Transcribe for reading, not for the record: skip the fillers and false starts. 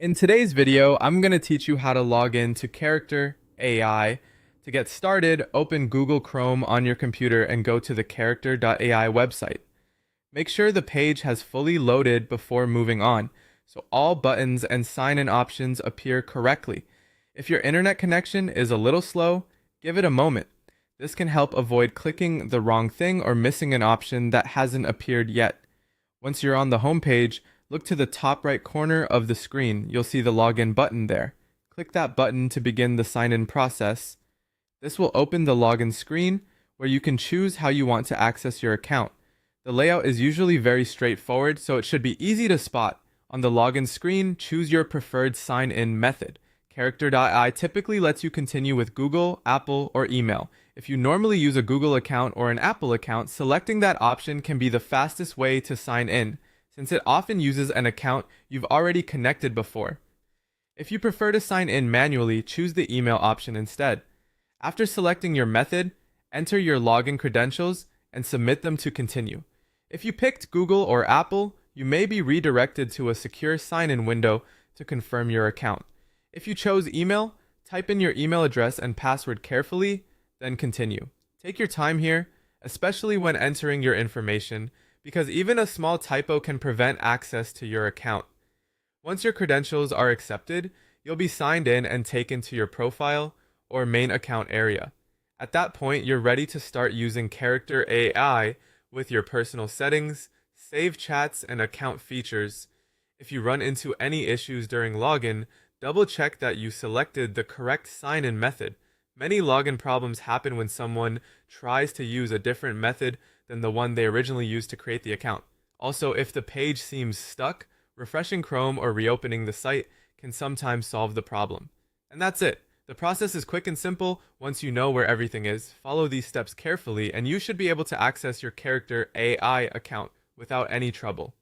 In today's video, I'm going to teach you how to log in to Character AI. To get started, open Google Chrome on your computer and go to the character.ai website. Make sure the page has fully loaded before moving on, so all buttons and sign-in options appear correctly. If your internet connection is a little slow, give it a moment. This can help avoid clicking the wrong thing or missing an option that hasn't appeared yet. Once you're on the home page, look to the top right corner of the screen. You'll see the login button there. Click that button to begin the sign-in process. This will open the login screen where you can choose how you want to access your account. The layout is usually very straightforward, so it should be easy to spot. On the login screen, choose your preferred sign-in method. Character.ai typically lets you continue with Google, Apple, or email. If you normally use a Google account or an Apple account, selecting that option can be the fastest way to sign in, since it often uses an account you've already connected before. If you prefer to sign in manually, choose the email option instead. After selecting your method, enter your login credentials and submit them to continue. If you picked Google or Apple, you may be redirected to a secure sign-in window to confirm your account. If you chose email, type in your email address and password carefully, then continue. Take your time here, especially when entering your information, because even a small typo can prevent access to your account. Once your credentials are accepted, you'll be signed in and taken to your profile or main account area. At that point, you're ready to start using Character AI with your personal settings, save chats, and account features. If you run into any issues during login, double check that you selected the correct sign-in method. Many login problems happen when someone tries to use a different method than the one they originally used to create the account. Also, if the page seems stuck, refreshing Chrome or reopening the site can sometimes solve the problem. And that's it. The process is quick and simple. Once you know where everything is, follow these steps carefully and you should be able to access your Character AI account without any trouble.